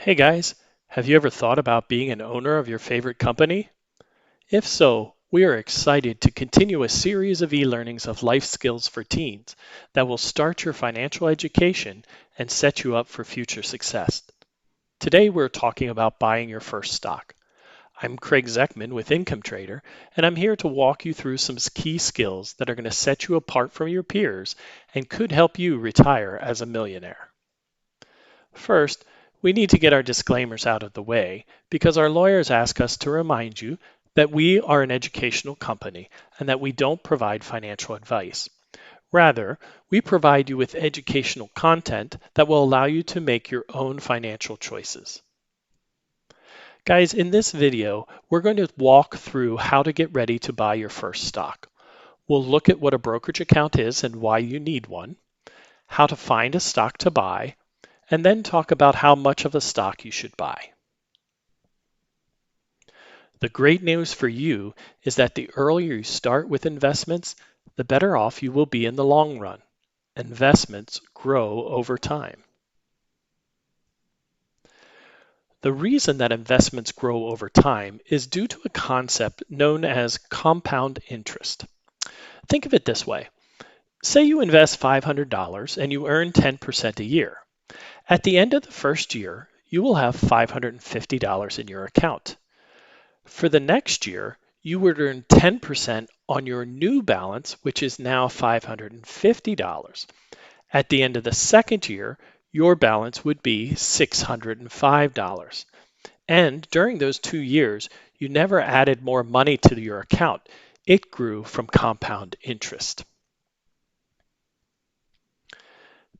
Hey guys, have you ever thought about being an owner of your favorite company? If so, we are excited to continue a series of e-learnings of life skills for teens that will start your financial education and set you up for future success. Today we're talking about buying your first stock. I'm Craig Zeckman with Incometrader, and I'm here to walk you through some key skills that are going to set you apart from your peers and could help you retire as a millionaire. First, we need to get our disclaimers out of the way because our lawyers ask us to remind you that we are an educational company and that we don't provide financial advice. Rather, we provide you with educational content that will allow you to make your own financial choices. Guys, in this video, we're going to walk through how to get ready to buy your first stock. We'll look at what a brokerage account is and why you need one, how to find a stock to buy, and then talk about how much of a stock you should buy. The great news for you is that the earlier you start with investments, the better off you will be in the long run. Investments grow over time. The reason that investments grow over time is due to a concept known as compound interest. Think of it this way. Say you invest $500 and you earn 10% a year. At the end of the first year, you will have $550 in your account. For the next year, you would earn 10% on your new balance, which is now $550. At the end of the second year, your balance would be $605. And during those 2 years, you never added more money to your account. It grew from compound interest.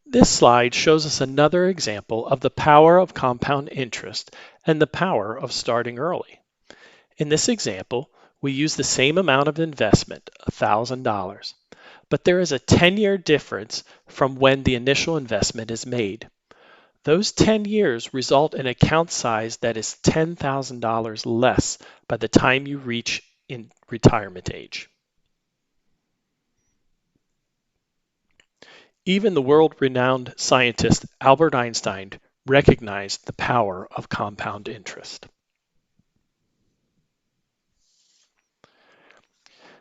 This slide shows us another example of the power of compound interest and the power of starting early. In this example, we use the same amount of investment, $1,000, but there is a 10-year difference from when the initial investment is made. Those 10 years result in an account size that is $10,000 less by the time you reach in retirement age. Even the world-renowned scientist Albert Einstein recognized the power of compound interest.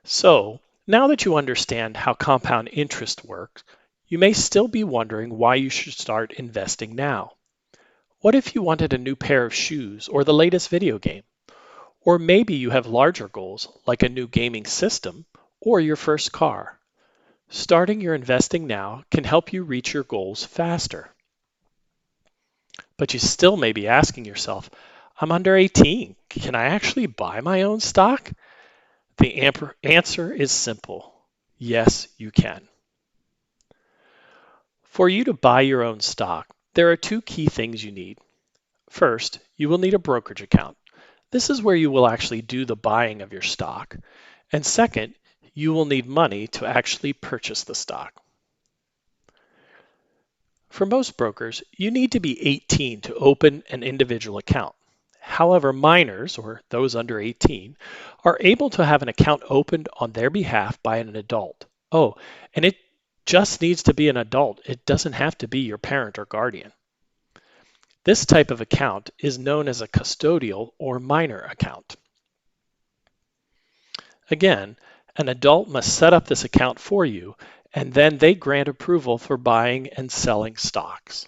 So, now that you understand how compound interest works, you may still be wondering why you should start investing now. What if you wanted a new pair of shoes or the latest video game? Or maybe you have larger goals like a new gaming system or your first car. Starting your investing now can help you reach your goals faster. But you still may be asking yourself, I'm under 18. Can I actually buy my own stock? The answer is simple. Yes, you can. For you to buy your own stock, there are two key things you need. First, you will need a brokerage account. This is where you will actually do the buying of your stock. And second, you will need money to actually purchase the stock. For most brokers, you need to be 18 to open an individual account. However, minors, or those under 18, are able to have an account opened on their behalf by an adult. Oh, and it just needs to be an adult. It doesn't have to be your parent or guardian. This type of account is known as a custodial or minor account. Again, an adult must set up this account for you, and then they grant approval for buying and selling stocks.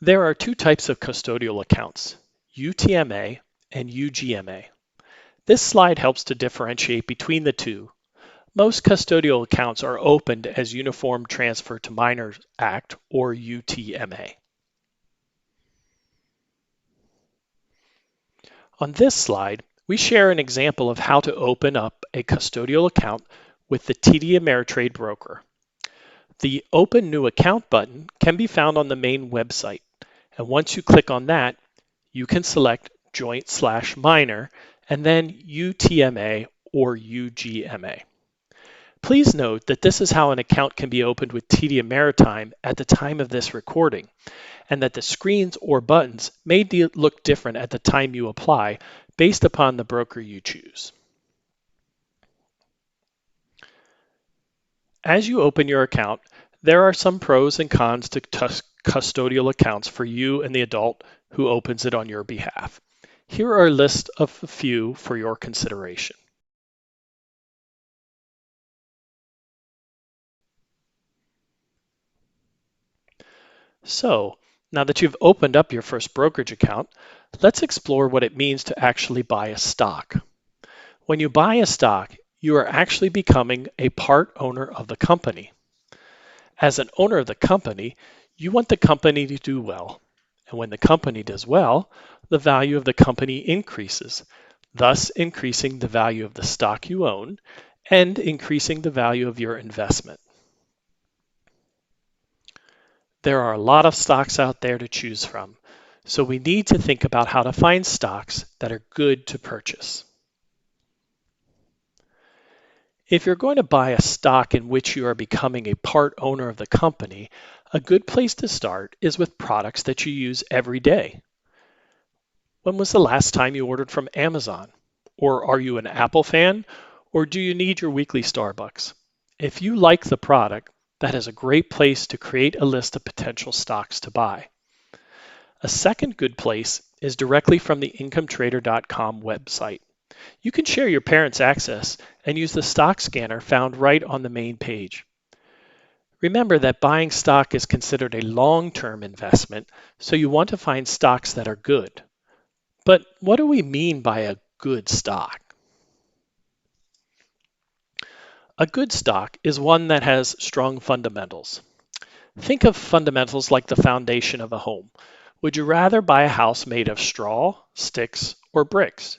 There are two types of custodial accounts, UTMA and UGMA. This slide helps to differentiate between the two. Most custodial accounts are opened as Uniform Transfer to Minors Act or UTMA. On this slide, we share an example of how to open up a custodial account with the TD Ameritrade broker. The Open New Account button can be found on the main website, and once you click on that, you can select Joint/Minor and then UTMA or UGMA. Please note that this is how an account can be opened with TD Ameritrade at the time of this recording, and that the screens or buttons may look different at the time you apply based upon the broker you choose. As you open your account, there are some pros and cons to custodial accounts for you and the adult who opens it on your behalf. Here are a list of a few for your consideration. So, now that you've opened up your first brokerage account, let's explore what it means to actually buy a stock. When you buy a stock, you are actually becoming a part owner of the company. As an owner of the company, you want the company to do well. And when the company does well, the value of the company increases, thus increasing the value of the stock you own and increasing the value of your investment. There are a lot of stocks out there to choose from, so we need to think about how to find stocks that are good to purchase. If you're going to buy a stock in which you are becoming a part owner of the company, a good place to start is with products that you use every day. When was the last time you ordered from Amazon? Or are you an Apple fan? Or do you need your weekly Starbucks? If you like the product, that is a great place to create a list of potential stocks to buy. A second good place is directly from the Incometrader.com website. You can share your parents' access and use the stock scanner found right on the main page. Remember that buying stock is considered a long-term investment, so you want to find stocks that are good. But what do we mean by a good stock? A good stock is one that has strong fundamentals. Think of fundamentals like the foundation of a home. Would you rather buy a house made of straw, sticks, or bricks?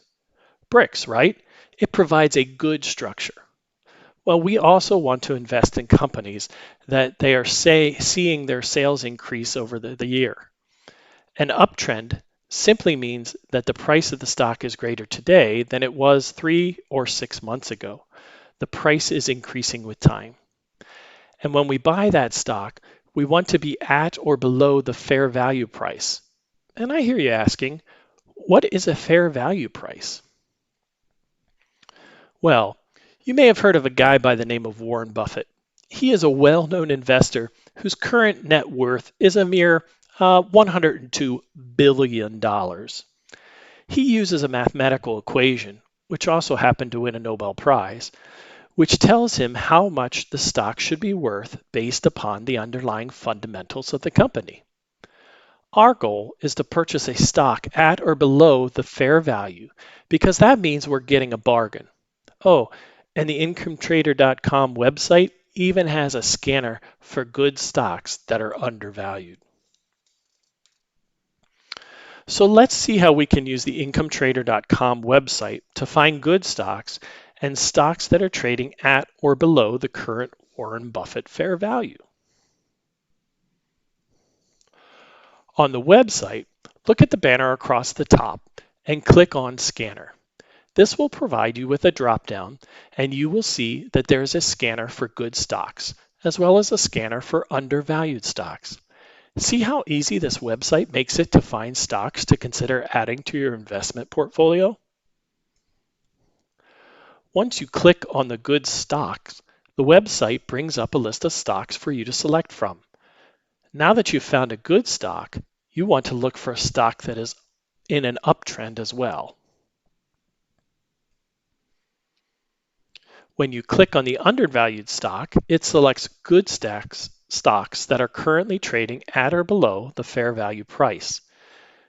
Bricks, right? It provides a good structure. Well, we also want to invest in companies that they are seeing their sales increase over the year. An uptrend simply means that the price of the stock is greater today than it was 3 or 6 months ago. The price is increasing with time. And when we buy that stock, we want to be at or below the fair value price. And I hear you asking, what is a fair value price? Well, you may have heard of a guy by the name of Warren Buffett. He is a well-known investor whose current net worth is a mere $102 billion. He uses a mathematical equation, which also happened to win a Nobel Prize, which tells him how much the stock should be worth based upon the underlying fundamentals of the company. Our goal is to purchase a stock at or below the fair value because that means we're getting a bargain. Oh, and the Incometrader.com website even has a scanner for good stocks that are undervalued. So let's see how we can use the Incometrader.com website to find good stocks and stocks that are trading at or below the current Warren Buffett fair value. On the website, look at the banner across the top and click on Scanner. This will provide you with a drop-down, and you will see that there is a scanner for good stocks, as well as a scanner for undervalued stocks. See how easy this website makes it to find stocks to consider adding to your investment portfolio? Once you click on the good stocks, the website brings up a list of stocks for you to select from. Now that you've found a good stock, you want to look for a stock that is in an uptrend as well. When you click on the undervalued stock, it selects good stocks that are currently trading at or below the fair value price.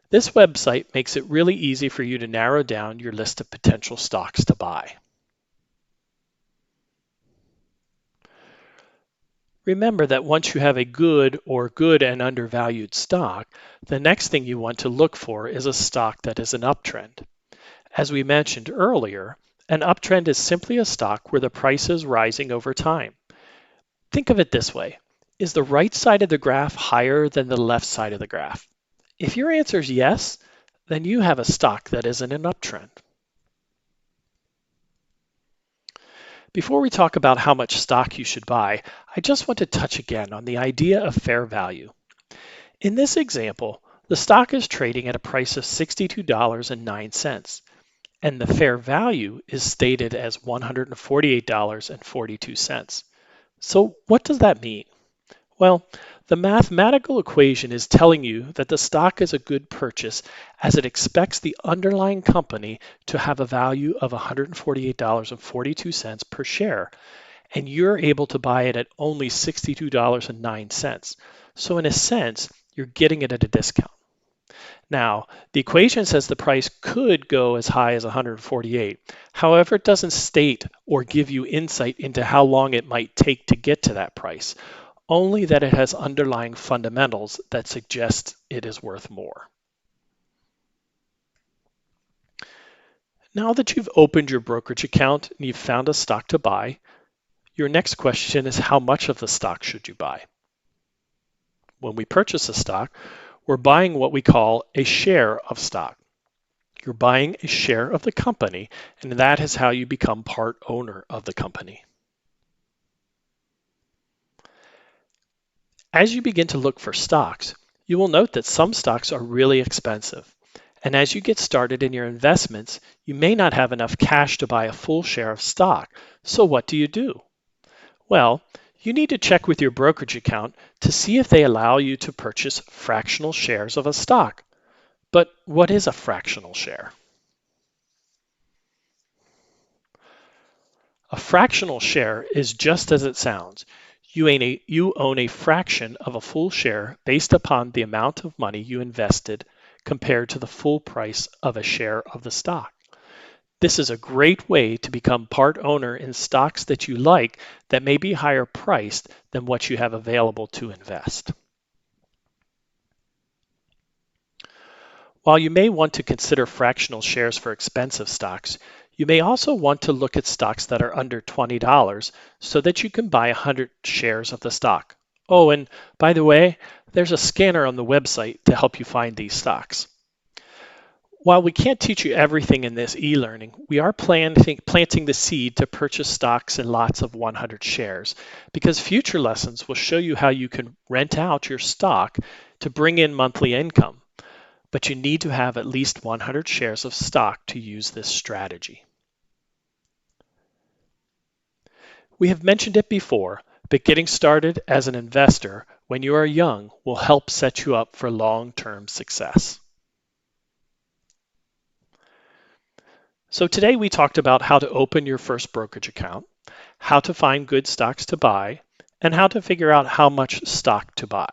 This website makes it really easy for you to narrow down your list of potential stocks to buy. Remember that once you have a good or good and undervalued stock, the next thing you want to look for is a stock that is an uptrend. As we mentioned earlier, an uptrend is simply a stock where the price is rising over time. Think of it this way. Is the right side of the graph higher than the left side of the graph? If your answer is yes, then you have a stock that is in an uptrend. Before we talk about how much stock you should buy, I just want to touch again on the idea of fair value. In this example, the stock is trading at a price of $62.09, and the fair value is stated as $148.42. So what does that mean? Well, the mathematical equation is telling you that the stock is a good purchase as it expects the underlying company to have a value of $148.42 per share, and you're able to buy it at only $62.09. So in a sense, you're getting it at a discount. Now, the equation says the price could go as high as 148. However, it doesn't state or give you insight into how long it might take to get to that price, only that it has underlying fundamentals that suggest it is worth more. Now that you've opened your brokerage account and you've found a stock to buy, your next question is how much of the stock should you buy? When we purchase a stock, we're buying what we call a share of stock. You're buying a share of the company, and that is how you become part owner of the company. As you begin to look for stocks, you will note that some stocks are really expensive. And as you get started in your investments, you may not have enough cash to buy a full share of stock. So what do you do? Well, you need to check with your brokerage account to see if they allow you to purchase fractional shares of a stock. But what is a fractional share? A fractional share is just as it sounds. You own a fraction of a full share based upon the amount of money you invested compared to the full price of a share of the stock. This is a great way to become part owner in stocks that you like that may be higher priced than what you have available to invest. While you may want to consider fractional shares for expensive stocks, you may also want to look at stocks that are under $20 so that you can buy 100 shares of the stock. Oh, and by the way, there's a scanner on the website to help you find these stocks. While we can't teach you everything in this e-learning, we are planting the seed to purchase stocks in lots of 100 shares, because future lessons will show you how you can rent out your stock to bring in monthly income. But you need to have at least 100 shares of stock to use this strategy. We have mentioned it before, but getting started as an investor when you are young will help set you up for long-term success. So today we talked about how to open your first brokerage account, how to find good stocks to buy, and how to figure out how much stock to buy.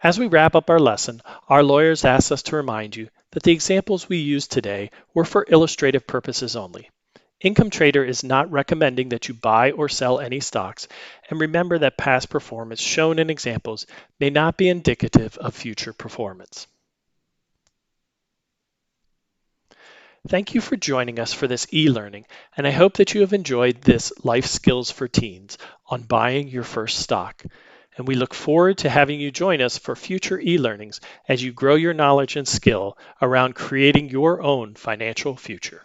As we wrap up our lesson, our lawyers asked us to remind you that the examples we used today were for illustrative purposes only. Incometrader is not recommending that you buy or sell any stocks, and remember that past performance shown in examples may not be indicative of future performance. Thank you for joining us for this e-learning, and I hope that you have enjoyed this Life Skills for Teens on buying your first stock. And we look forward to having you join us for future e-learnings as you grow your knowledge and skill around creating your own financial future.